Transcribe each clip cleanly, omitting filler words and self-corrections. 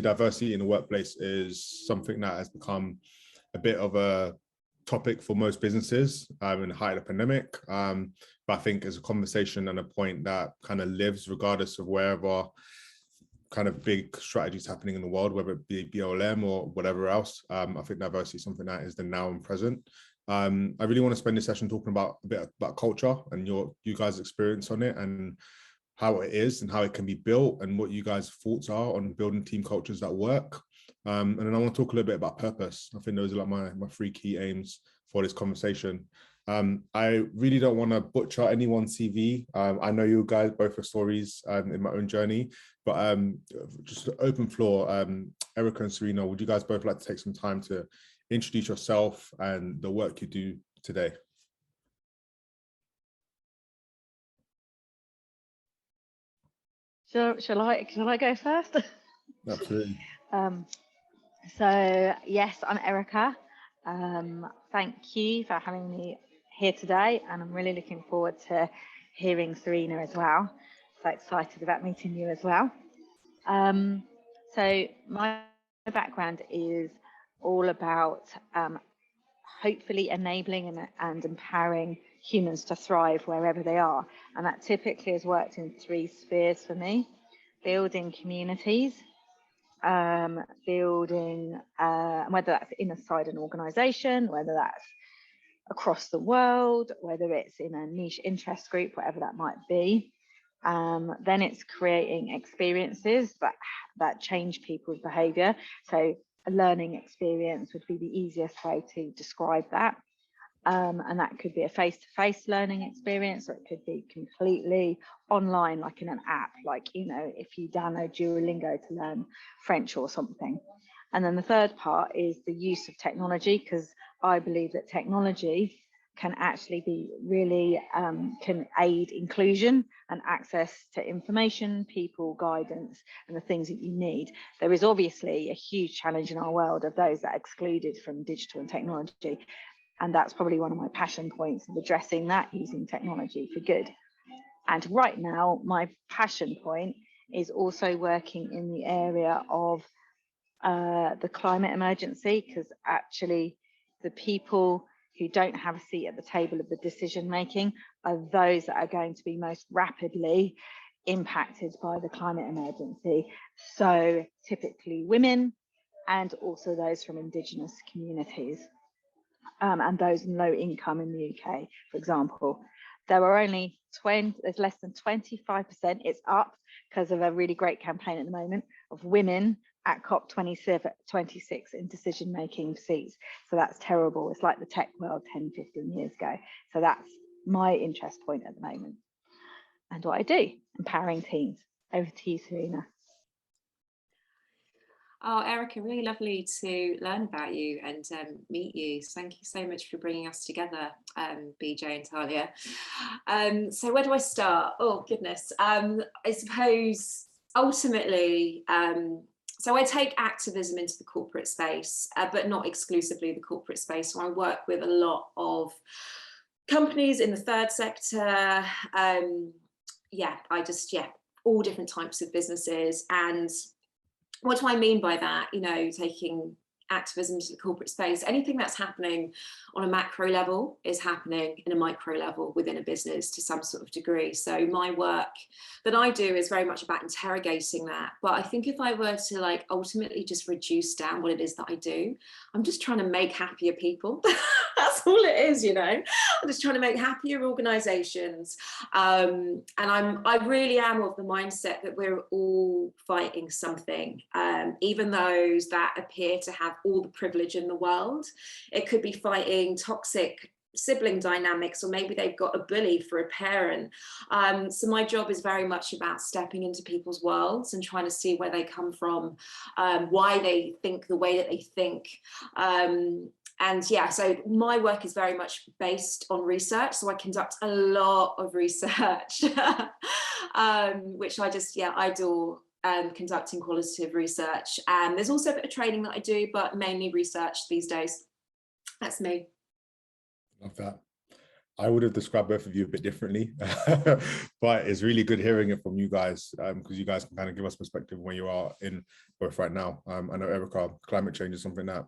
diversity in the workplace is something that has become a bit of a topic for most businesses in the height of the pandemic. But I think it's a conversation and a point that kind of lives regardless of wherever kind of big strategies happening in the world, whether it be BLM or whatever else. I think diversity is something that is the now and present. I really want to spend this session talking about a bit about culture and you guys' experience on it and how it is and how it can be built and what you guys' thoughts are on building team cultures that work. And then I want to talk a little bit about purpose. I think those are like my three key aims for this conversation. I really don't want to butcher anyone's CV. I know you guys both have stories in my own journey, but just an open floor. Erica and Sereena, would you guys both like to take some time to introduce yourself and the work you do today? Shall I go first? Absolutely. So yes, I'm Erica. Thank you for having me here today, and I'm really looking forward to hearing Sereena as well. So excited about meeting you as well. So my background is all about hopefully enabling and empowering humans to thrive wherever they are, and that typically has worked in three spheres for me: building communities, building whether that's inside an organization, whether that's across the world, whether it's in a niche interest group, whatever that might be. Then it's creating experiences that change people's behavior. So a learning experience would be the easiest way to describe that. And that could be a face-to-face learning experience, or it could be completely online, like in an app, like, you know, if you download Duolingo to learn French or something. And then the third part is the use of technology, because I believe that technology can actually be really, can aid inclusion and access to information, people, guidance, and the things that you need. There is obviously a huge challenge in our world of those that are excluded from digital and technology. And that's probably one of my passion points of addressing that using technology for good. And right now, my passion point is also working in the area of the climate emergency, because actually the people who don't have a seat at the table of the decision making are those that are going to be most rapidly impacted by the climate emergency. So typically women, and also those from Indigenous communities. And those in low income in the UK, for example. There are only there's less than 25%, it's up because of a really great campaign at the moment, of women at COP26 in decision-making seats. So that's terrible. It's like the tech world 10, 15 years ago. So that's my interest point at the moment. And what I do, empowering teams. Over to you, Sereena. Oh, Erica, really lovely to learn about you and meet you. So thank you so much for bringing us together, BJ and Talia. So where do I start? Oh, goodness. I suppose ultimately, so I take activism into the corporate space, but not exclusively the corporate space. So I work with a lot of companies in the third sector. All different types of businesses. And what do I mean by that? You know, taking activism to the corporate space, anything that's happening on a macro level is happening in a micro level within a business to some sort of degree. So my work that I do is very much about interrogating that. But I think if I were to like ultimately just reduce down what it is that I do, I'm just trying to make happier people. That's all it is, you know. I'm just trying to make happier organizations. And I really am of the mindset that we're all fighting something, even those that appear to have all the privilege in the world. It could be fighting toxic sibling dynamics, or maybe they've got a bully for a parent. So my job is very much about stepping into people's worlds and trying to see where they come from, why they think the way that they think. And yeah, so my work is very much based on research. So I conduct a lot of research, which I adore. Conducting qualitative research, and there's also a bit of training that I do, but mainly research these days. That's me. Love that. I would have described both of you a bit differently, but it's really good hearing it from you guys, because you guys can kind of give us perspective where you are in both right now. I know, Erica, climate change is something that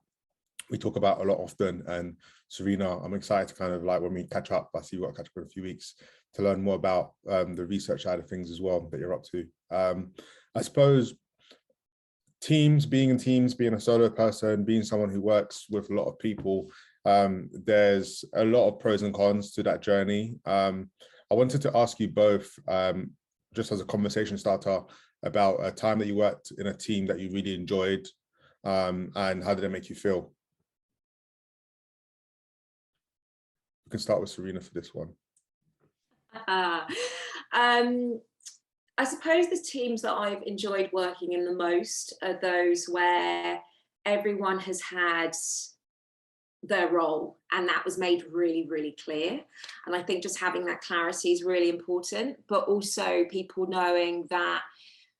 we talk about a lot often, and Sereena, I'm excited to kind of like when we catch up, I see you got to catch up in a few weeks to learn more about the research side of things as well that you're up to. I suppose being in teams, being a solo person, being someone who works with a lot of people, there's a lot of pros and cons to that journey. I wanted to ask you both, just as a conversation starter, about a time that you worked in a team that you really enjoyed, and how did it make you feel? We can start with Sereena for this one. I suppose the teams that I've enjoyed working in the most are those where everyone has had their role, and that was made really, really clear. And I think just having that clarity is really important, but also people knowing that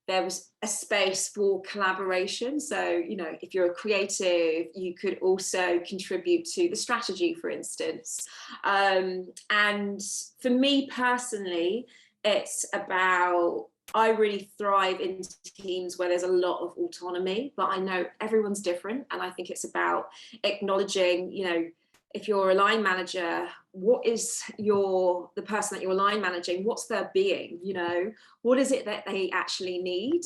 there was a space for collaboration. So, you know, if you're a creative, you could also contribute to the strategy, for instance. And for me personally, it's about, I really thrive in teams where there's a lot of autonomy, but I know everyone's different. And I think it's about acknowledging, you know, if you're a line manager, what is the person that you're line managing, what's their being, you know, what is it that they actually need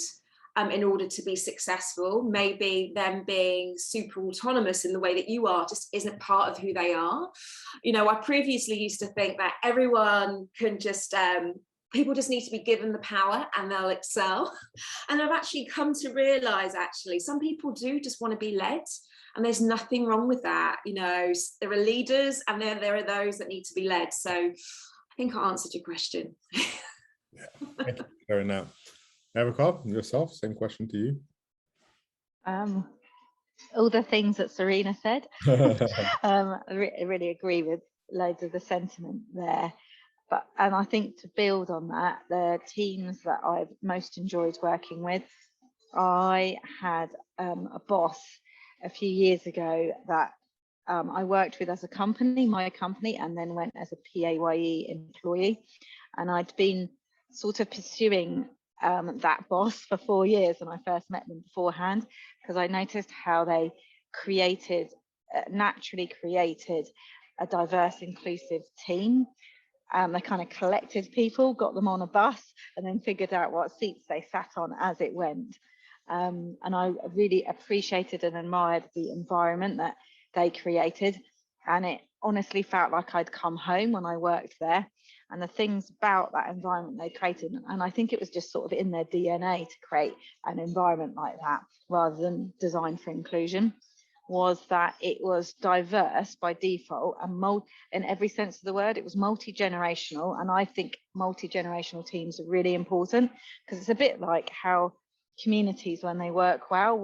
in order to be successful? Maybe them being super autonomous in the way that you are just isn't part of who they are. You know, I previously used to think that everyone can just, people just need to be given the power and they'll excel. And I've actually come to realize, actually, some people do just want to be led. And there's nothing wrong with that. You know, there are leaders and then there are those that need to be led. So I think I answered your question. Yeah, thank you for sharing that. Erica, yourself, same question to you. All the things that Sereena said. I really agree with loads of the sentiment there. And I think to build on that, the teams that I've most enjoyed working with, I had a boss a few years ago that I worked with as a company, my company, and then went as a PAYE employee. And I'd been sort of pursuing that boss for 4 years when I first met them beforehand, because I noticed how they naturally created a diverse, inclusive team. They kind of collected people, got them on a bus, and then figured out what seats they sat on as it went. And I really appreciated and admired the environment that they created. And it honestly felt like I'd come home when I worked there. And the things about that environment they created, and I think it was just sort of in their DNA to create an environment like that rather than design for inclusion, was that it was diverse by default and in every sense of the word. It was multi-generational, and I think multi-generational teams are really important, because it's a bit like how communities, when they work well,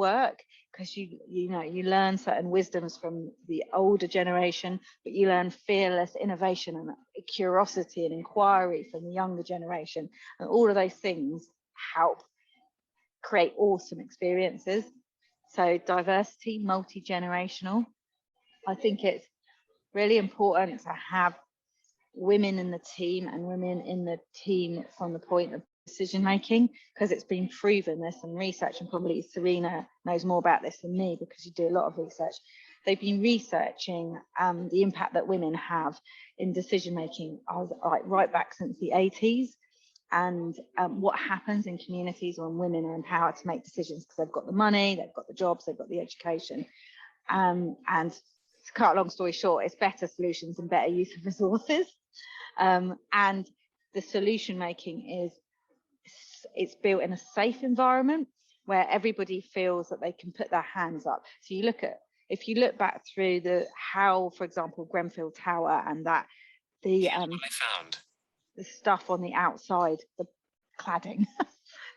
because you learn certain wisdoms from the older generation, but you learn fearless innovation and curiosity and inquiry from the younger generation, and all of those things help create awesome experiences. So diversity, multi-generational. I think it's really important to have women in the team, and women in the team from the point of decision making, because it's been proven. There's some research, and probably Sereena knows more about this than me because you do a lot of research. They've been researching the impact that women have in decision making, right back since the 80s. And what happens in communities when women are empowered to make decisions, because they've got the money, they've got the jobs, they've got the education. And to cut a long story short, it's better solutions and better use of resources. And the solution making it's built in a safe environment where everybody feels that they can put their hands up. So if you look back through how, for example, Grenfell Tower and that the stuff on the outside, the cladding,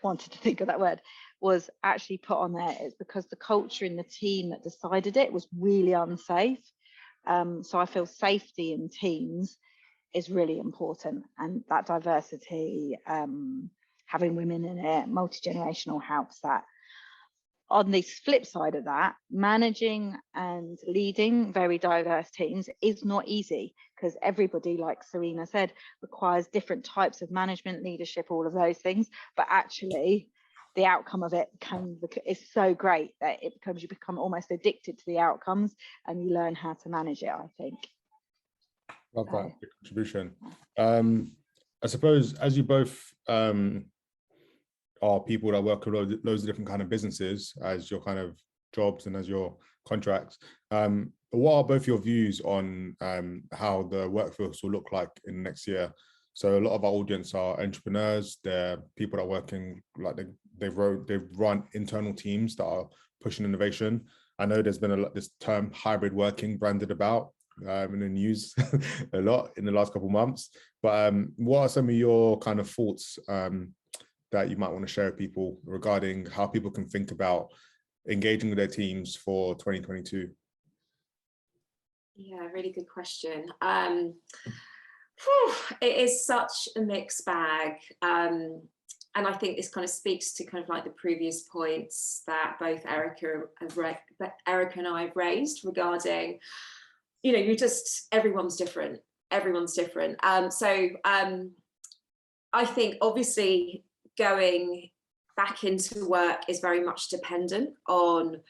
wanted to think of that word, was actually put on there, is because the culture in the team that decided it was really unsafe. So I feel safety in teams is really important, and that diversity, having women in it, multi-generational, helps that. on the flip side of that, managing and leading very diverse teams is not easy, because everybody, like Sereena said, requires different types of management, leadership, all of those things. But actually, the outcome of it is so great that you become almost addicted to the outcomes, and you learn how to manage it, I think. Love that contribution. I suppose, as you both are people that work with loads of different kind of businesses as your kind of jobs and as your contracts, what are both your views on how the workforce will look like in next year? So a lot of our audience are entrepreneurs. They're people that are working, like they've run internal teams that are pushing innovation. I know there's been this term hybrid working branded about in the news a lot in the last couple of months. But what are some of your kind of thoughts that you might want to share with people regarding how people can think about engaging with their teams for 2022? Yeah, really good question. It is such a mixed bag. And I think this kind of speaks to kind of like the previous points that both Erica and I have raised regarding, you know, everyone's different. So I think obviously going back into work is very much dependent on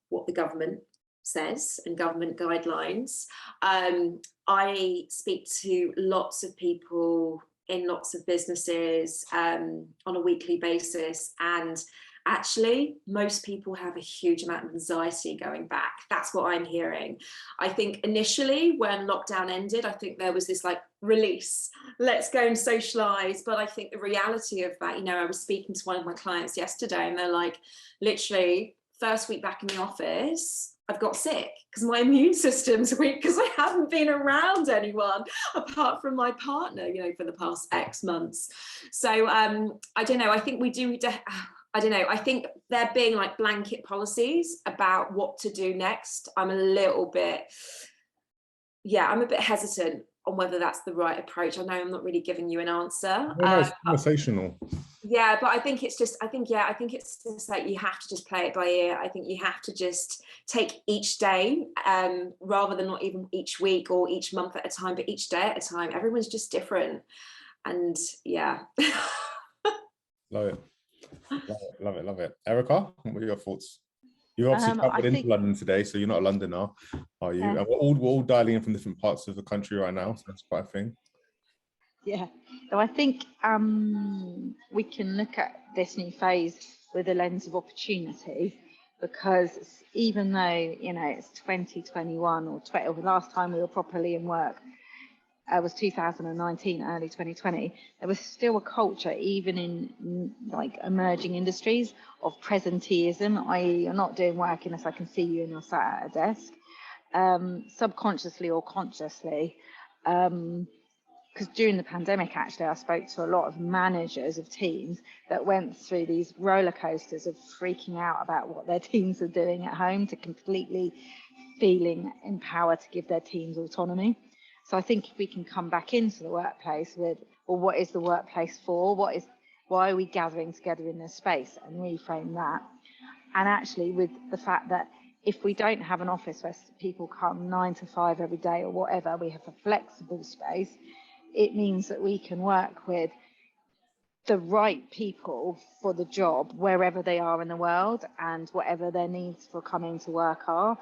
what the government says and government guidelines. I speak to lots of people in lots of businesses on a weekly basis, and actually most people have a huge amount of anxiety going back. That's what I'm hearing. I think initially when lockdown ended, I think there was this like release, let's go and socialize. But I think the reality of that, you know, I was speaking to one of my clients yesterday and they're like, literally first week back in the office, I've got sick because my immune system's weak because I haven't been around anyone apart from my partner, you know, for the past X months. So I don't know, I think we do, I don't know, I think there being like blanket policies about what to do next, I'm a bit hesitant on whether that's the right approach. I know I'm not really giving you an answer. No, it's conversational. Yeah, but I think it's just like you have to just play it by ear. I think you have to just take each day, rather than not even each week or each month at a time, but each day at a time. Everyone's just different. And yeah. Love it. Erica, what are your thoughts? You obviously traveled into London today, so you're not a Londoner, are you? Yeah. And we're all dialing in from different parts of the country right now, so that's quite a thing. Yeah, so I think we can look at this new phase with a lens of opportunity, because even though, you know, it's 2021 or the last time we were properly in work was 2019, early 2020, there was still a culture, even in like emerging industries, of presenteeism, i.e. you're not doing work unless I can see you and you're sat at a desk, subconsciously or consciously. Because during the pandemic, actually, I spoke to a lot of managers of teams that went through these roller coasters of freaking out about what their teams are doing at home to completely feeling empowered to give their teams autonomy. So I think if we can come back into the workplace with, well, what is the workplace for? Why are we gathering together in this space, and reframe that? And actually with the fact that if we don't have an office where people come 9 to 5 every day or whatever, we have a flexible space, it means that we can work with the right people for the job wherever they are in the world and whatever their needs for coming to work are,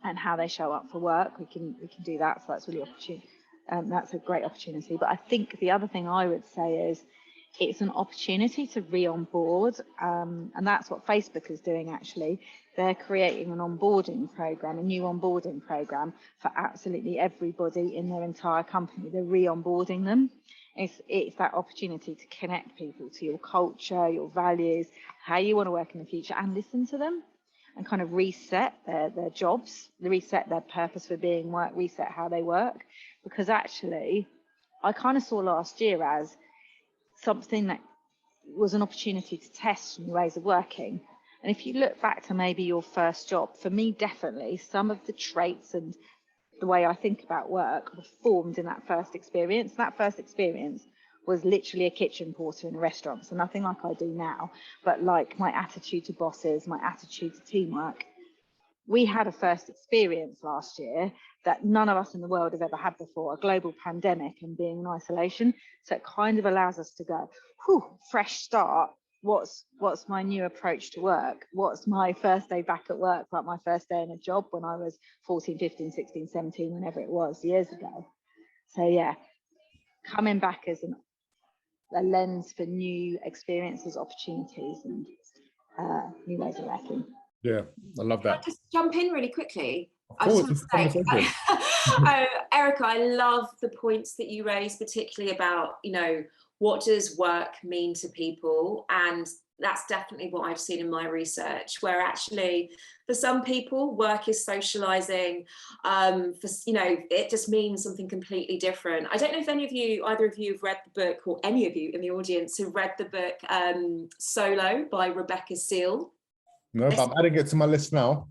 and how they show up for work. We can do that. So that's really opportune. That's a great opportunity. But I think the other thing I would say is it's an opportunity to re-onboard, and that's what Facebook is doing actually. They're creating an onboarding program, a new onboarding program for absolutely everybody in their entire company. They're re-onboarding them. It's that opportunity to connect people to your culture, your values, how you want to work in the future, and listen to them and kind of reset their jobs, reset their purpose for being work, reset how they work. Because actually, I kind of saw last year as something that was an opportunity to test new ways of working. And if you look back to maybe your first job, for me, definitely some of the traits and the way I think about work were formed in that first experience. That first experience was literally a kitchen porter in a restaurant. So nothing like I do now, but like my attitude to bosses, my attitude to teamwork. We had a first experience last year that none of us in the world have ever had before, a global pandemic and being in isolation. So it kind of allows us to go, whew, fresh start. What's my new approach to work? What's my first day back at work, like my first day in a job when I was 14, 15, 16, 17, whenever it was, years ago. So yeah, coming back as a lens for new experiences, opportunities, and new ways of working. Yeah, I love that. Can I just jump in really quickly? Of course, it's a conversation. Erica, I love the points that you raised, particularly about, you know, what does work mean to people? And that's definitely what I've seen in my research, where actually for some people, work is socializing. For, you know, it just means something completely different. I don't know if either of you have read the book, or any of you in the audience have read the book Solo by Rebecca Seal. No, but I'm adding it to my list now.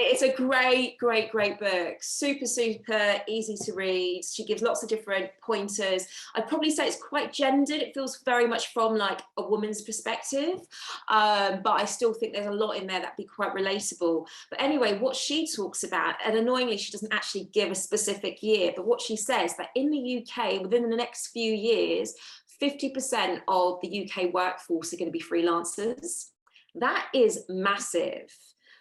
It's a great book. Super easy to read. She gives lots of different pointers. I'd probably say it's quite gendered. It feels very much from like a woman's perspective, but I still think there's a lot in there that'd be quite relatable. But anyway, what she talks about, and annoyingly, she doesn't actually give a specific year, but what she says that in the UK, within the next few years, 50% of the UK workforce are going to be freelancers. That is massive.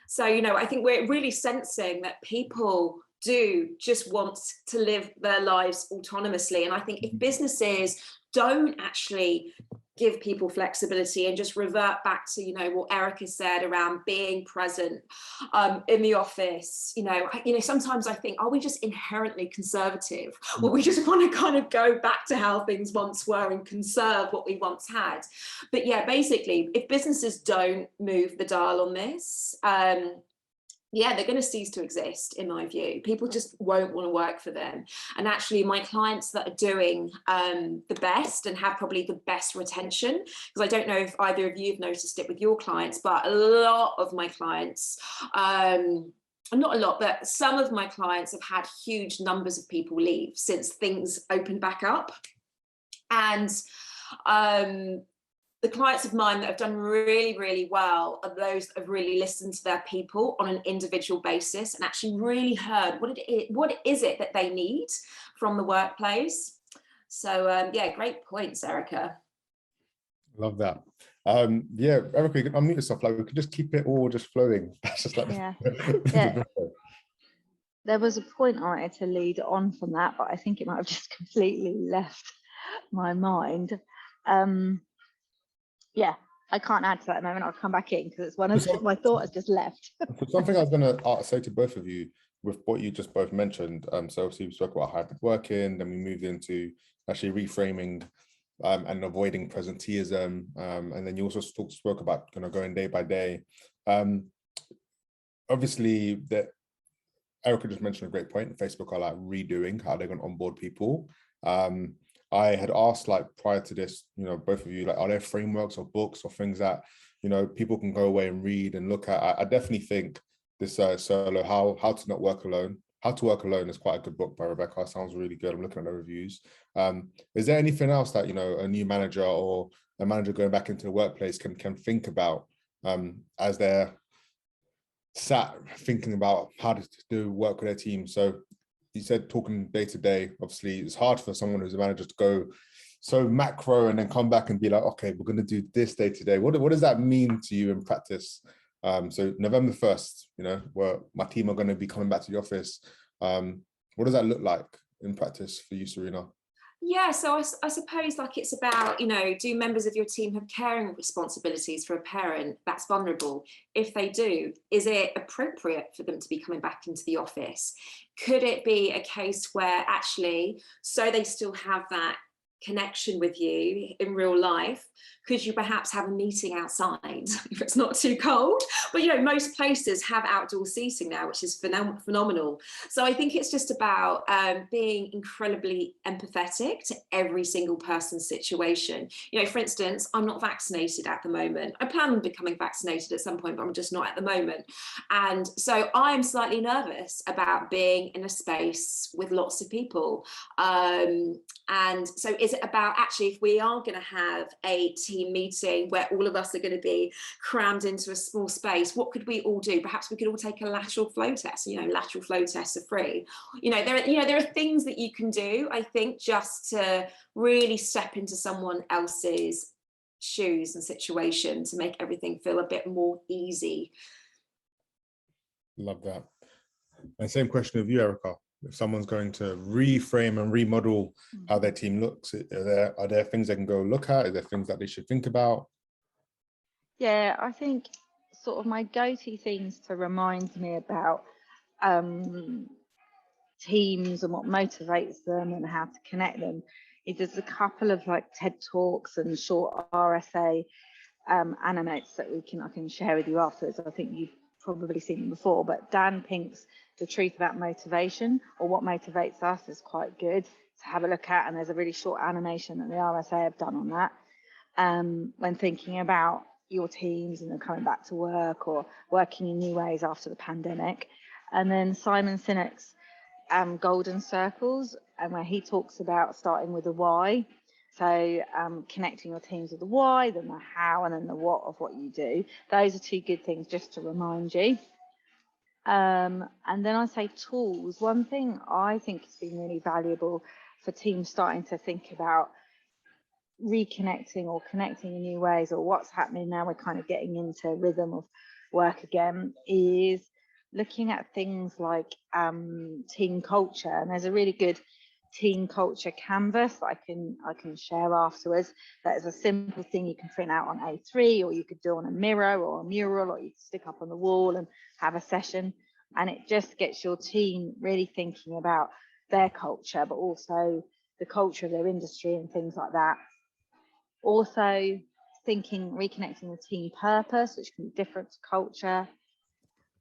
So, you know, I think we're really sensing that people do just want to live their lives autonomously. And I think if businesses don't actually give people flexibility and just revert back to, you know, what Erica said around being present in the office, you know, sometimes I think, are we just inherently conservative? Or we just want to kind of go back to how things once were and conserve what we once had? But yeah, basically, if businesses don't move the dial on this, yeah, they're going to cease to exist, in my view. People just won't want to work for them. And actually, my clients that are doing the best and have probably the best retention, because I don't know if either of you have noticed it with your clients, but a lot of my clients, not a lot, but some of my clients have had huge numbers of people leave since things opened back up. And the clients of mine that have done really, really well are those that have really listened to their people on an individual basis and actually really heard what is it that they need from the workplace. So yeah, great points, Erica. Love that. Yeah, Erica, you can unmute yourself. Like we could just keep it all just flowing. That's just like yeah. There was a point I wanted to lead on from that, but I think it might have just completely left my mind. Yeah, I can't add to that at the moment. I'll come back in because it's one of my thought has just left. Something I was going to say to both of you with what you just both mentioned. So obviously we spoke about hybrid working, then we moved into actually reframing and avoiding presenteeism, and then you also spoke about kind of going day by day. Obviously, that Erica just mentioned a great point. Facebook are like redoing how they're going to onboard people. I had asked, like, prior to this, you know, both of you, like, are there frameworks or books or things that, you know, people can go away and read and look at? I definitely think this Solo, How to Not Work Alone. How to Work Alone is quite a good book by Rebecca. Sounds really good. I'm looking at the reviews. Is there anything else that, you know, a new manager or a manager going back into the workplace can think about as they're sat thinking about how to do work with their team? So you said talking day to day, obviously it's hard for someone who's a manager to go so macro and then come back and be like, okay, we're going to do this day to day. What does that mean to you in practice? So November 1st, you know, where my team are going to be coming back to the office. What does that look like in practice for you, Sereena? Yeah, so I suppose like it's about, you know, do members of your team have caring responsibilities for a parent that's vulnerable? If they do, is it appropriate for them to be coming back into the office? Could it be a case where actually, so they still have that connection with you in real life, could you perhaps have a meeting outside if it's not too cold? But you know, most places have outdoor seating now, which is phenomenal. So I think it's just about being incredibly empathetic to every single person's situation. You know, for instance, I'm not vaccinated at the moment. I plan on becoming vaccinated at some point, but I'm just not at the moment. And so I'm slightly nervous about being in a space with lots of people. And so is it about actually, if we are going to have a team meeting where all of us are going to be crammed into a small space, what could we all do? Perhaps we could all take a lateral flow test. You know, lateral flow tests are free. There are things that you can do, I think, just to really step into someone else's shoes and situation to make everything feel a bit more easy. Love that. And same question of you, Erica. If someone's going to reframe and remodel how their team looks, are there things they can go look at? Are there things that they should think about? Yeah, I think sort of my go-to things to remind me about teams and what motivates them and how to connect them is there's a couple of like TED Talks and short RSA animates that I can share with you afterwards. I think you've probably seen them before, but Dan Pink's The Truth About Motivation, or What Motivates Us, is quite good to have a look at, and there's a really short animation that the RSA have done on that when thinking about your teams and then coming back to work or working in new ways after the pandemic. And then Simon Sinek's Golden Circles, and where he talks about starting with the why. So connecting your teams with the why, then the how, and then the what of what you do. Those are two good things just to remind you. And then I say tools. One thing I think has been really valuable for teams starting to think about reconnecting or connecting in new ways, or what's happening now we're kind of getting into rhythm of work again, is looking at things like team culture. And there's a really good team culture canvas that I can share afterwards. That is a simple thing you can print out on A3, or you could do on a mirror or a mural, or you can stick up on the wall and have a session. And it just gets your team really thinking about their culture, but also the culture of their industry and things like that. Also reconnecting the team purpose, which can be different to culture.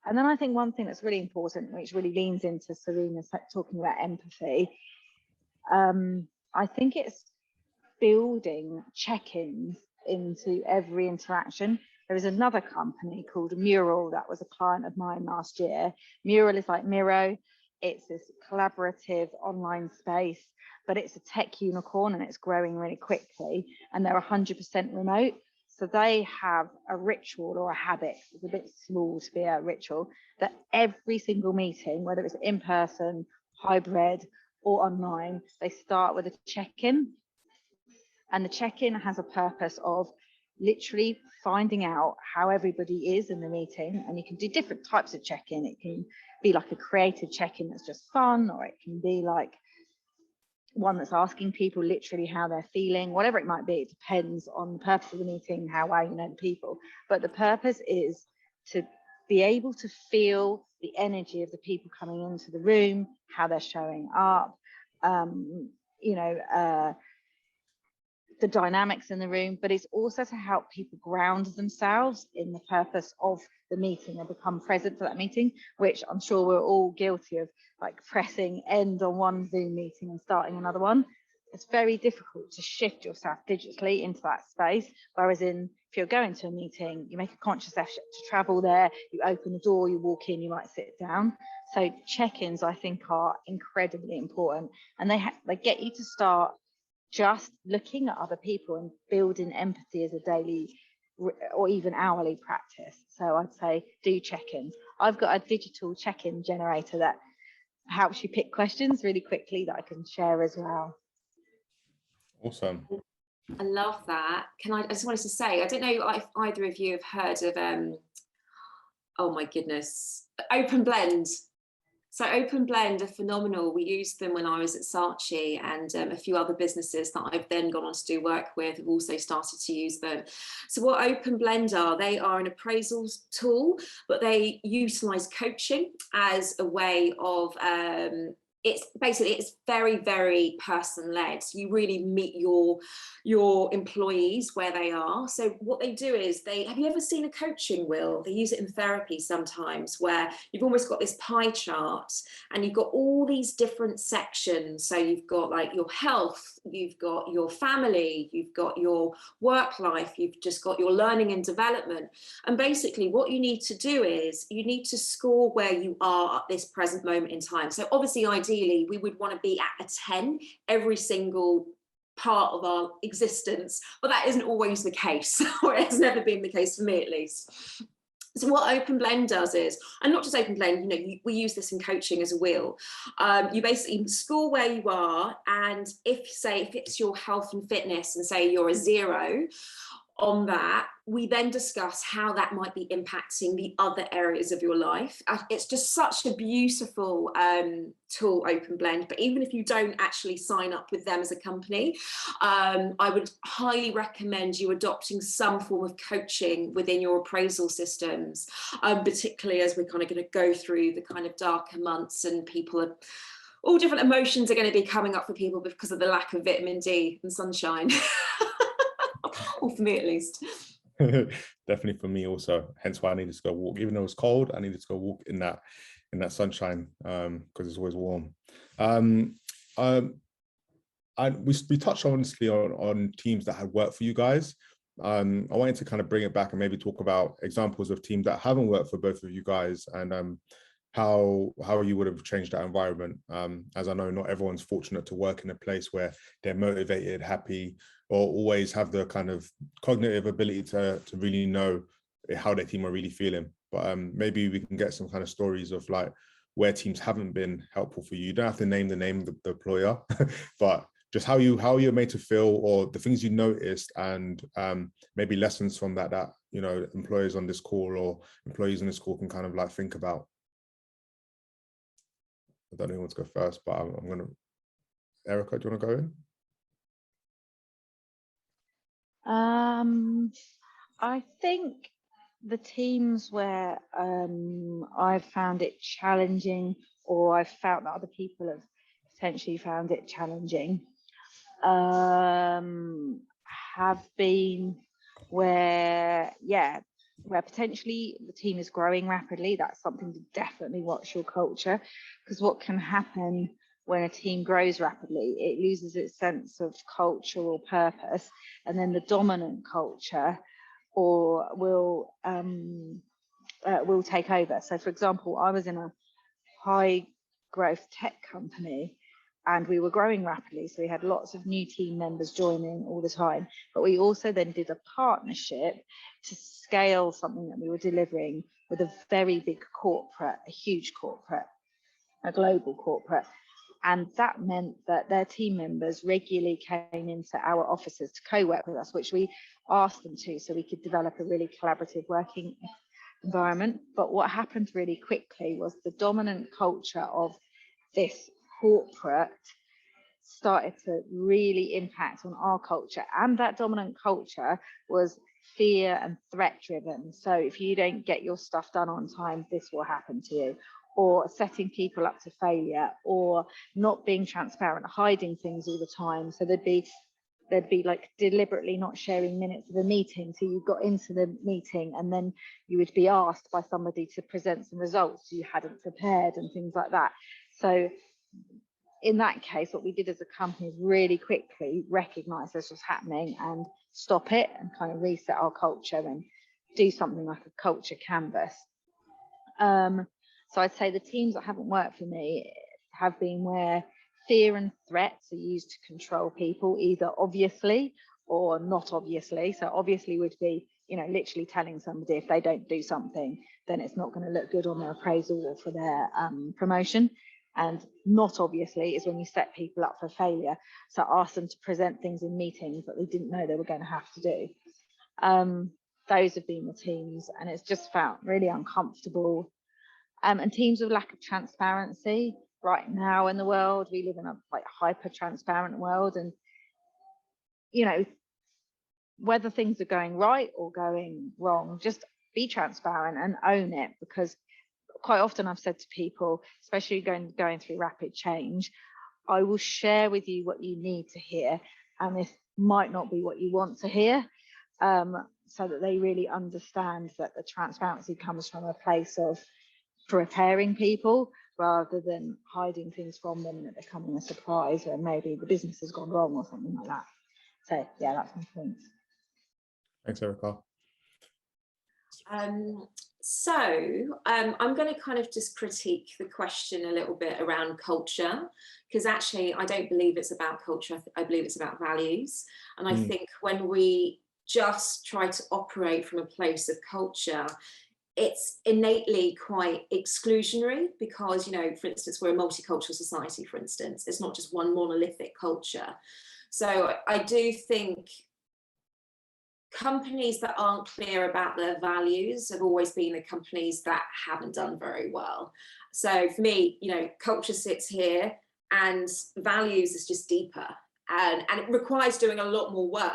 And then I think one thing that's really important, which really leans into Sereena talking about empathy, I think it's building check-ins into every interaction. There is another company called Mural that was a client of mine last year. Mural is like Miro. It's this collaborative online space, but it's a tech unicorn and it's growing really quickly, and they're 100% remote. So they have a ritual or a habit, it's a bit small to be a ritual, that every single meeting, whether it's in person, hybrid, or online, they start with a check-in. And the check-in has a purpose of literally finding out how everybody is in the meeting. And you can do different types of check-in. It can be like a creative check-in that's just fun, or it can be like one that's asking people literally how they're feeling, whatever it might be. It depends on the purpose of the meeting, how well you know the people. But the purpose is to be able to feel the energy of the people coming into the room, how they're showing up, the dynamics in the room, but it's also to help people ground themselves in the purpose of the meeting and become present for that meeting, which I'm sure we're all guilty of, like pressing end on one Zoom meeting and starting another one. It's very difficult to shift yourself digitally into that space. Whereas if you're going to a meeting, you make a conscious effort to travel there, you open the door, you walk in, you might sit down. So check-ins, I think, are incredibly important, and they get you to start just looking at other people and building empathy as a daily or even hourly practice. So I'd say do check-ins. I've got a digital check-in generator that helps you pick questions really quickly that I can share as well. Awesome. I love that. I just wanted to say, I don't know if either of you have heard of, oh my goodness, Open Blend. So Open Blend are phenomenal. We used them when I was at Saatchi, and a few other businesses that I've then gone on to do work with have also started to use them. So what Open Blend are, they are an appraisal tool, but they utilize coaching as a way of, it's very, very person-led. So you really meet your employees where they are. So what they do is have you ever seen a coaching wheel? They use it in therapy sometimes, where you've almost got this pie chart and you've got all these different sections. So you've got like your health, you've got your family, you've got your work life, you've just got your learning and development. And basically what you need to do is you need to score where you are at this present moment in time. So obviously, ideally, we would want to be at a 10 every single part of our existence, but that isn't always the case, or it has never been the case for me at least. So what Open Blend does is, and not just Open Blend, you know, we use this in coaching as a wheel. You basically score where you are, and if it's your health and fitness, and say you're a 0 on that, we then discuss how that might be impacting the other areas of your life. It's just such a beautiful tool, Open Blend. But even if you don't actually sign up with them as a company, I would highly recommend you adopting some form of coaching within your appraisal systems, particularly as we're kind of going to go through the kind of darker months, and people are, all different emotions are going to be coming up for people because of the lack of vitamin D and sunshine. Or for me at least. Definitely for me also, hence why I needed to go walk. Even though it was cold, I needed to go walk in that sunshine, because it's always warm. We touched honestly on teams that had worked for you guys. I wanted to kind of bring it back and maybe talk about examples of teams that haven't worked for both of you guys, and how you would have changed that environment. As I know, not everyone's fortunate to work in a place where they're motivated, happy, or always have the kind of cognitive ability to really know how their team are really feeling. But maybe we can get some kind of stories of like where teams haven't been helpful for you. You don't have to name the name of the employer, but just how you're made to feel, or the things you noticed, and maybe lessons from that you know, employers on this call or employees on this call can kind of like think about. I don't know who wants to go first, but I'm gonna. Erica, do you want to go in? I think the teams where I've found it challenging, or I've felt that other people have potentially found it challenging, have been where potentially the team is growing rapidly. That's something to definitely watch your culture, because what can happen when a team grows rapidly, it loses its sense of cultural purpose, and then the dominant culture will take over. So for example, I was in a high growth tech company, and we were growing rapidly, so we had lots of new team members joining all the time, but we also then did a partnership to scale something that we were delivering with a very big corporate, a huge corporate, a global corporate. And that meant that their team members regularly came into our offices to co-work with us, which we asked them to, so we could develop a really collaborative working environment. But what happened really quickly was the dominant culture of this corporate started to really impact on our culture. And that dominant culture was fear and threat driven. So if you don't get your stuff done on time, this will happen to you. Or setting people up to failure, or not being transparent, hiding things all the time. So there'd be like deliberately not sharing minutes of a meeting till you got into the meeting, and then you would be asked by somebody to present some results you hadn't prepared and things like that. So in that case, what we did as a company is really quickly recognize this was happening and stop it, and kind of reset our culture and do something like a culture canvas. So I'd say the teams that haven't worked for me have been where fear and threats are used to control people, either obviously or not obviously. So obviously would be, you know, literally telling somebody if they don't do something, then it's not going to look good on their appraisal or for their promotion. And not obviously is when you set people up for failure. So ask them to present things in meetings that they didn't know they were going to have to do. Those have been the teams, and it's just felt really uncomfortable. And teams with lack of transparency. Right now in the world, we live in a like hyper transparent world, and you know, whether things are going right or going wrong, just be transparent and own it. Because quite often I've said to people, especially going through rapid change, I will share with you what you need to hear, and this might not be what you want to hear, so that they really understand that the transparency comes from a place of preparing people rather than hiding things from them and it becoming a surprise, or maybe the business has gone wrong or something like that. So yeah, that's my point. Thanks, Erica. So I'm going to kind of just critique the question a little bit around culture, because actually I don't believe it's about culture. I believe it's about values. And I think when we just try to operate from a place of culture, it's innately quite exclusionary because, you know, for instance, we're a multicultural society, for instance. It's not just one monolithic culture. So I do think companies that aren't clear about their values have always been the companies that haven't done very well. So for me, you know, culture sits here and values is just deeper. And it requires doing a lot more work.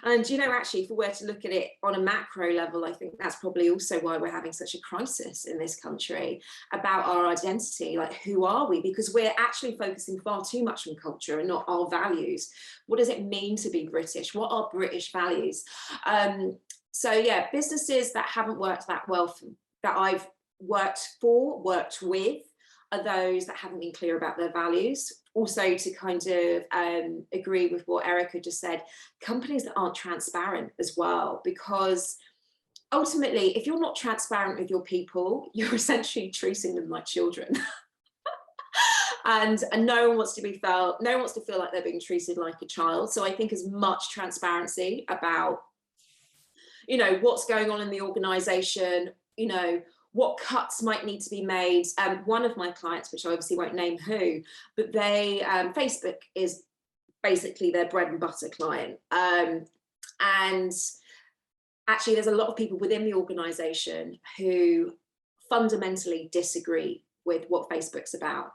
And, you know, actually, if we were to look at it on a macro level, I think that's probably also why we're having such a crisis in this country about our identity. Like, who are we? Because we're actually focusing far too much on culture and not our values. What does it mean to be British? What are British values? So, yeah, businesses that haven't worked that well, that I've worked with, are those that haven't been clear about their values. Also, to kind of agree with what Erica just said, companies that aren't transparent as well, because ultimately, if you're not transparent with your people, you're essentially treating them like children. and no one wants to feel like they're being treated like a child. So I think as much transparency about, you know, what's going on in the organization, you know, what cuts might need to be made. One of my clients, which I obviously won't name who, but they, Facebook is basically their bread and butter client. And actually there's a lot of people within the organization who fundamentally disagree with what Facebook's about.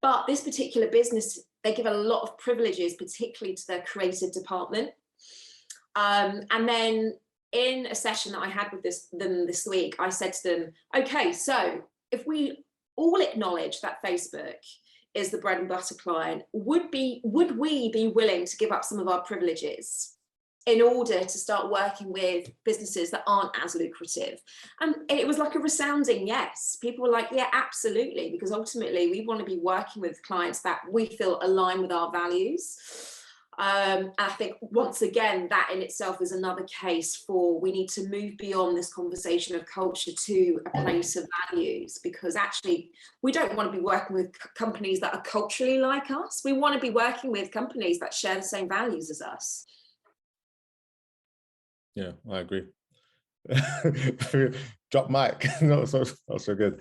But this particular business, they give a lot of privileges, particularly to their creative department. And then in a session that I had with them this week, I said to them, okay, so if we all acknowledge that Facebook is the bread and butter client, would we be willing to give up some of our privileges in order to start working with businesses that aren't as lucrative? And it was like a resounding yes. People were like, yeah, absolutely, because ultimately we want to be working with clients that we feel align with our values. I think once again, that in itself is another case for we need to move beyond this conversation of culture to a place of values, because actually we don't want to be working with companies that are culturally like us. We want to be working with companies that share the same values as us. Yeah, I agree. Drop mic. Not so good.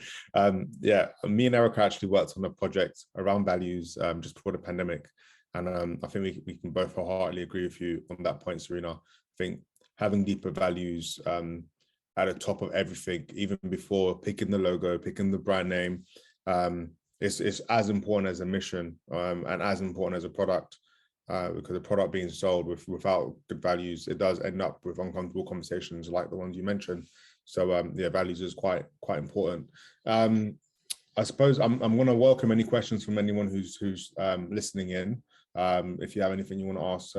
Yeah, me and Erica actually worked on a project around values just before the pandemic. And I think we can both wholeheartedly agree with you on that point, Sereena. I think having deeper values at the top of everything, even before picking the logo, picking the brand name, is as important as a mission and as important as a product. Because the product being sold without good values, it does end up with uncomfortable conversations like the ones you mentioned. So yeah, values is quite important. I suppose I'm going to welcome any questions from anyone who's listening in. If you have anything you want to ask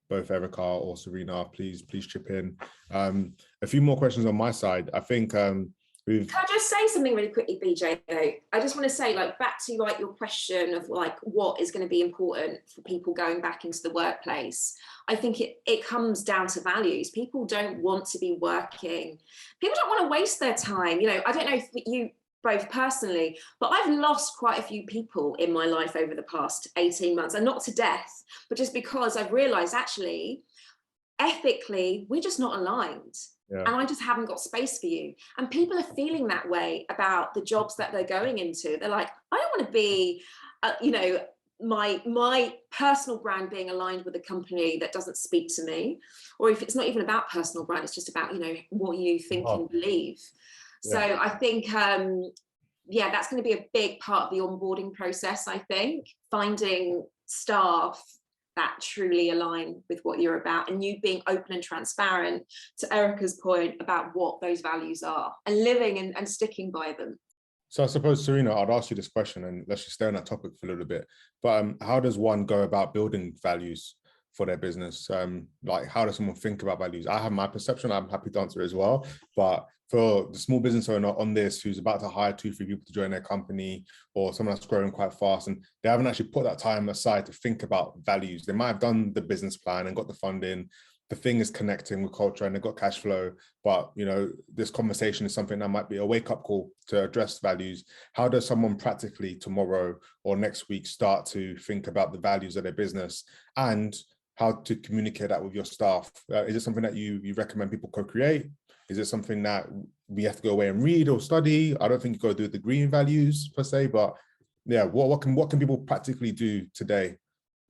both Erica or Sereena, please chip in. A few more questions on my side. I think can I just say something really quickly, BJ, though? I just want to say, like, back to like your question of like what is going to be important for people going back into the workplace. I think it comes down to values. People don't want to be working. People don't want to waste their time. You know, I don't know if you both personally, but I've lost quite a few people in my life over the past 18 months, and not to death, but just because I've realized actually, ethically, we're just not aligned. Yeah. And I just haven't got space for you. And people are feeling that way about the jobs that they're going into. They're like, I don't want to be, you know, my personal brand being aligned with a company that doesn't speak to me. Or if it's not even about personal brand, it's just about, you know, what you think and believe. Yeah. So I think, yeah, that's going to be a big part of the onboarding process, I think, finding staff that truly align with what you're about, and you being open and transparent, to Erica's point, about what those values are and living and sticking by them. So I suppose, Sereena, I'd ask you this question, and let's just stay on that topic for a little bit. But how does one go about building values for their business? Like, how does someone think about values? I have my perception. I'm happy to answer as well. But for the small business owner on this who's about to hire 2-3 people to join their company, or someone that's growing quite fast and they haven't actually put that time aside to think about values. They might have done the business plan and got the funding. the thing is connecting with culture and they've got cash flow, but you know, this conversation is something that might be a wake-up call to address values. How does someone practically tomorrow or next week start to think about the values of their business and how to communicate that with your staff? Is it something that you recommend people co-create? Is it something that we have to go away and read or study? I don't think you go do the green values per se, but yeah, what can people practically do today?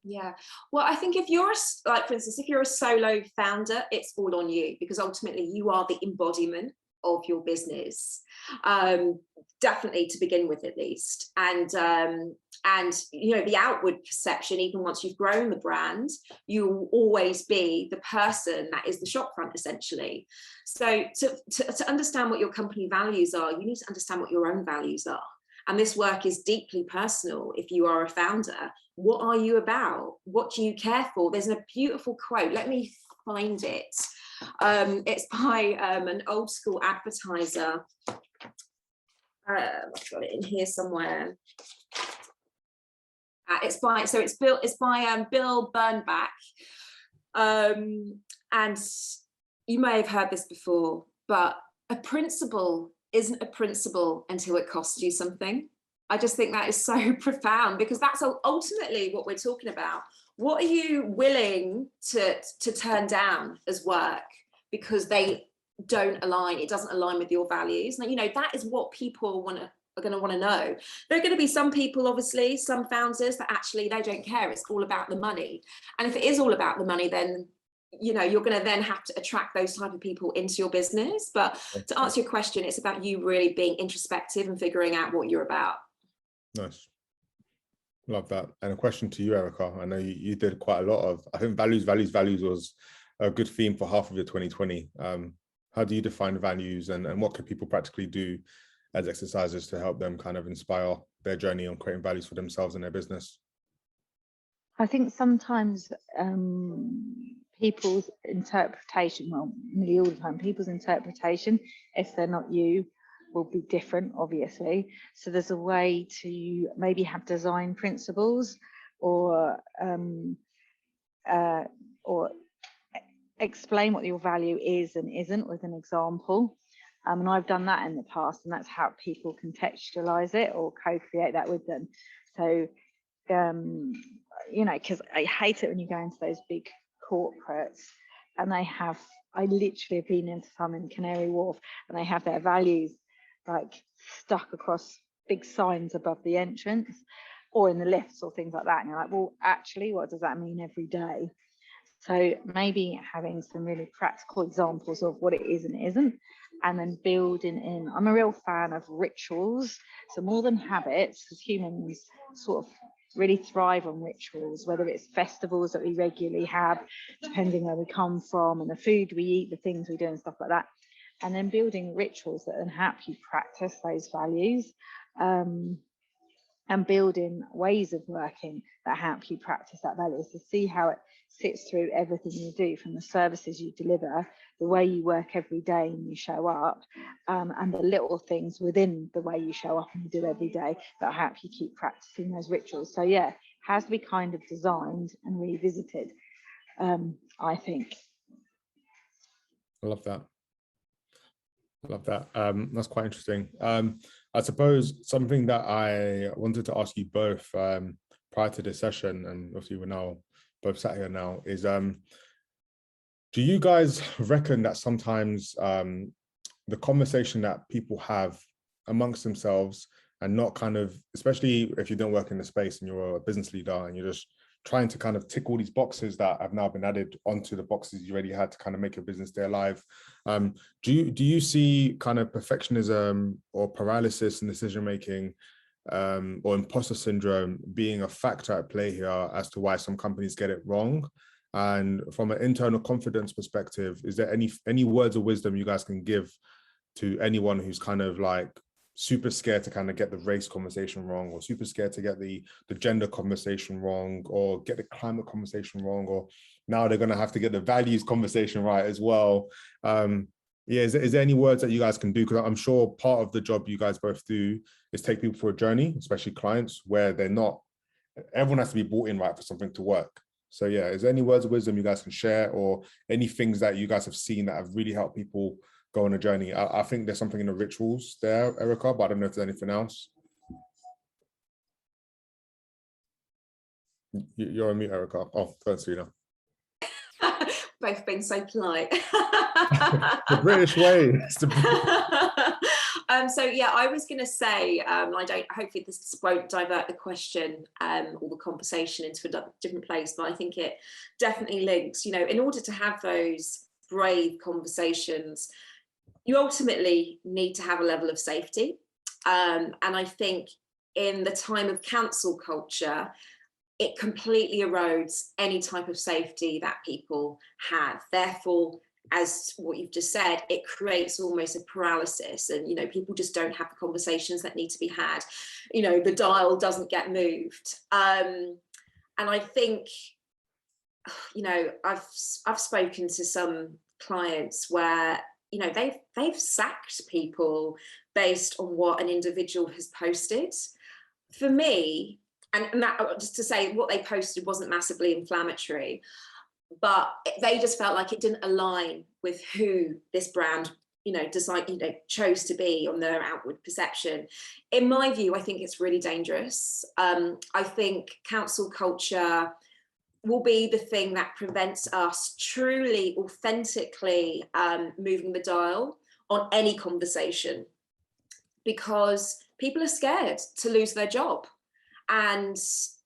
Yeah, well, I think if you're like, for instance, if you're a solo founder, it's all on you, because ultimately you are the embodiment of your business, definitely to begin with, at least. And you know, the outward perception, even once you've grown the brand, you will always be the person that is the shop front, essentially. So to understand what your company values are, you need to understand what your own values are. And this work is deeply personal. If you are a founder, what are you about? What do you care for? There's a beautiful quote. Let me find it. It's by an old school advertiser. I've got it in here somewhere. It's by Bill Bernbach. And you may have heard this before, but a principle isn't a principle until it costs you something. I just think that is so profound, because that's ultimately what we're talking about. What are you willing to turn down as work because they don't align? It doesn't align with your values. And you know, that is what people are going to want to know. There are going to be some people, obviously, some founders that actually they don't care. It's all about the money. And if it is all about the money, then you know, you're going to then have to attract those type of people into your business. But to answer your question, it's about you really being introspective and figuring out what you're about. Nice. Love that. And a question to you, Erica. I know you did quite a lot of, I think values was a good theme for half of your 2020. How do you define values, and what can people practically do as exercises to help them kind of inspire their journey on creating values for themselves and their business? I think sometimes people's interpretation, well, nearly all the time, people's interpretation, if they're not you, will be different, obviously. So there's a way to maybe have design principles or explain what your value is and isn't with an example. And I've done that in the past, and that's how people contextualize it or co-create that with them. So, you know, because I hate it when you go into those big corporates and I literally have been into some in Canary Wharf, and they have their values like stuck across big signs above the entrance or in the lifts or things like that. And you're like, well, actually, what does that mean every day? So maybe having some really practical examples of what it is and isn't, and then building in. I'm a real fan of rituals. So more than habits, because humans sort of really thrive on rituals, whether it's festivals that we regularly have, depending where we come from, and the food we eat, the things we do and stuff like that. And then building rituals that then help you practice those values, and building ways of working that help you practice that value. So see how it sits through everything you do, from the services you deliver, the way you work every day and you show up, and the little things within the way you show up and you do every day that help you keep practicing those rituals. So yeah, has to be kind of designed and revisited, I think. I love that. That's quite interesting. I suppose something that I wanted to ask you both prior to this session, and obviously we're now both sat here now, is do you guys reckon that sometimes the conversation that people have amongst themselves, and not kind of, especially if you don't work in the space and you're a business leader and you're just trying to kind of tick all these boxes that have now been added onto the boxes you already had to kind of make your business stay alive. Do you see kind of perfectionism or paralysis in decision-making or imposter syndrome being a factor at play here as to why some companies get it wrong? And from an internal confidence perspective, is there any words of wisdom you guys can give to anyone who's kind of like super scared to kind of get the race conversation wrong, or super scared to get the gender conversation wrong, or get the climate conversation wrong, or now they're going to have to get the values conversation right as well? Yeah, is there any words that you guys can do? Because I'm sure part of the job you guys both do is take people for a journey, especially clients, where they're not, everyone has to be bought in, right, for something to work. So yeah, is there any words of wisdom you guys can share, or any things that you guys have seen that have really helped people go on a journey? I think there's something in the rituals there, Erica, but I don't know if there's anything else. You're on mute, Erica. Oh, thanks, Sereena. Both being so polite. The British way. So yeah, I was going to say, hopefully this won't divert the question or the conversation into a different place, but I think it definitely links. You know, in order to have those brave conversations, you ultimately need to have a level of safety. And I think in the time of cancel culture, it completely erodes any type of safety that people have. Therefore, as what you've just said, it creates almost a paralysis, and, you know, people just don't have the conversations that need to be had. You know, the dial doesn't get moved. And I think, you know, I've spoken to some clients where, you know, they've sacked people based on what an individual has posted. For me, and that, just to say, what they posted wasn't massively inflammatory, but they just felt like it didn't align with who this brand, you know, chose to be on their outward perception. In my view, I think it's really dangerous. I think cancel culture will be the thing that prevents us truly, authentically moving the dial on any conversation, because people are scared to lose their job, and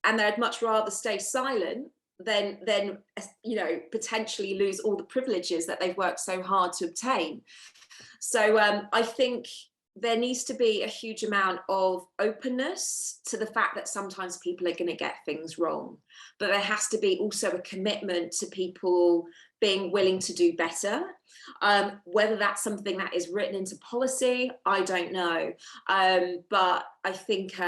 they'd much rather stay silent than you know, potentially lose all the privileges that they've worked so hard to obtain. So I think there needs to be a huge amount of openness to the fact that sometimes people are going to get things wrong, but there has to be also a commitment to people being willing to do better. Whether that's something that is written into policy, I don't know, but I think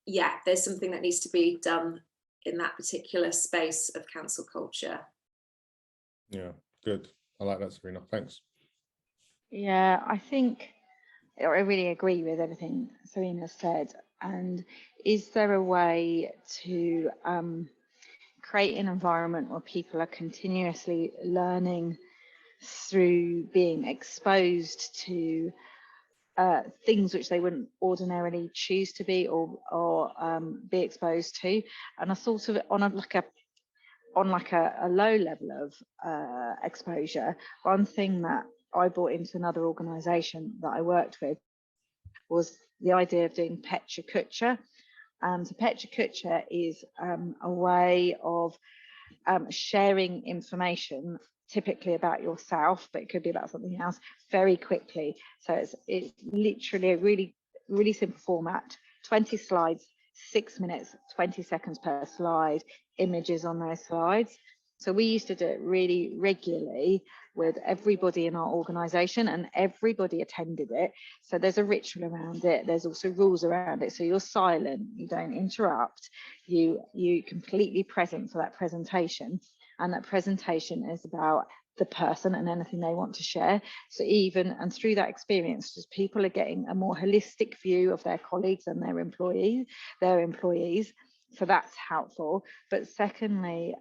yeah, there's something that needs to be done in that particular space of cancel culture. Yeah, good. I like that, Sereena. Thanks. Yeah, I think I really agree with everything Sereena said. And is there a way to create an environment where people are continuously learning through being exposed to things which they wouldn't ordinarily choose to be or be exposed to, and a sort of on a low level of exposure? One thing that I brought into another organisation that I worked with was the idea of doing Pecha Kucha. So Pecha Kucha is a way of sharing information, typically about yourself, but it could be about something else, very quickly. So it's literally a really simple format, 20 slides, 6 minutes, 20 seconds per slide, images on those slides. So we used to do it really regularly with everybody in our organisation, and everybody attended it. So there's a ritual around it. There's also rules around it. So you're silent, you don't interrupt, you completely present for that presentation. And that presentation is about the person and anything they want to share. So and through that experience, just people are getting a more holistic view of their colleagues and their employees. So that's helpful. But secondly,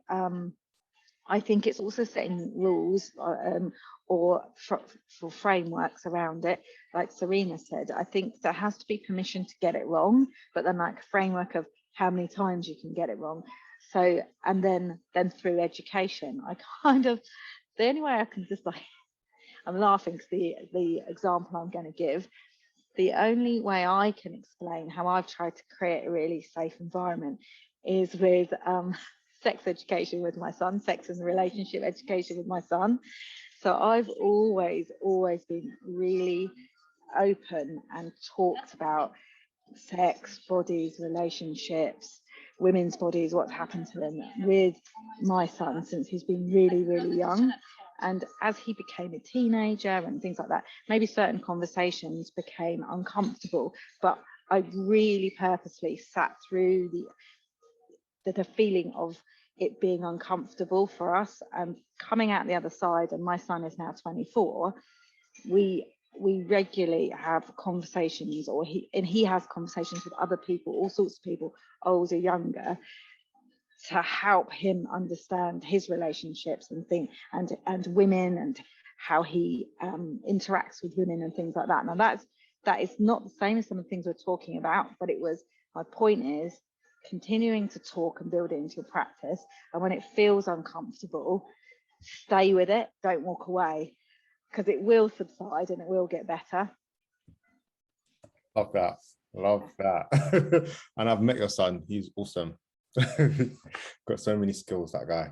I think it's also setting rules or for frameworks around it. Like Sereena said, I think there has to be permission to get it wrong, but then like a framework of how many times you can get it wrong. So, and then through education, the only way I can just I'm laughing because the example I'm going to give, the only way I can explain how I've tried to create a really safe environment is with sex education with my son, sex and relationship education with my son. So I've always been really open and talked about sex, bodies, relationships, women's bodies, what's happened to them with my son since he's been really, really young. And as he became a teenager and things like that, maybe certain conversations became uncomfortable, but I really purposely sat through the feeling of it being uncomfortable for us, and coming out the other side. And my son is now 24. We regularly have conversations, he has conversations with other people, all sorts of people, older, younger, to help him understand his relationships and and women and how he interacts with women and things like that. Now that is not the same as some of the things we're talking about, but my point is continuing to talk and build it into your practice. And when it feels uncomfortable, stay with it, don't walk away, because it will subside and it will get better. Love that. And I've met your son, he's awesome. Got so many skills, that guy.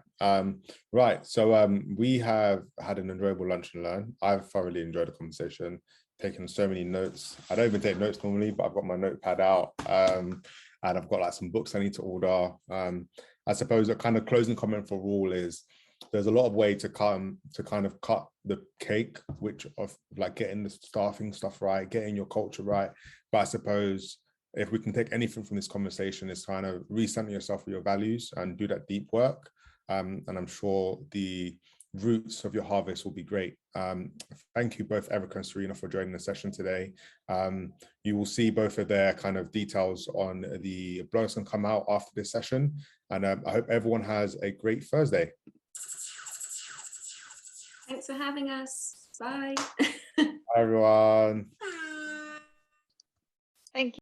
Right, so we have had an enjoyable lunch and learn. I've thoroughly enjoyed the conversation, taken so many notes. I don't even take notes normally, but I've got my notepad out, and I've got like some books I need to order. I suppose a kind of closing comment for Rule is there's a lot of way to kind of cut the cake, which of like getting the staffing stuff right, getting your culture right. But I suppose if we can take anything from this conversation, is kind of recenter yourself with your values and do that deep work. And I'm sure the roots of your harvest will be great. Thank you both, Erica and Sereena, for joining the session today. You will see both of their kind of details on the blogs that come out after this session. And I hope everyone has a great Thursday. Thanks for having us. Bye. Bye, everyone. Thank you.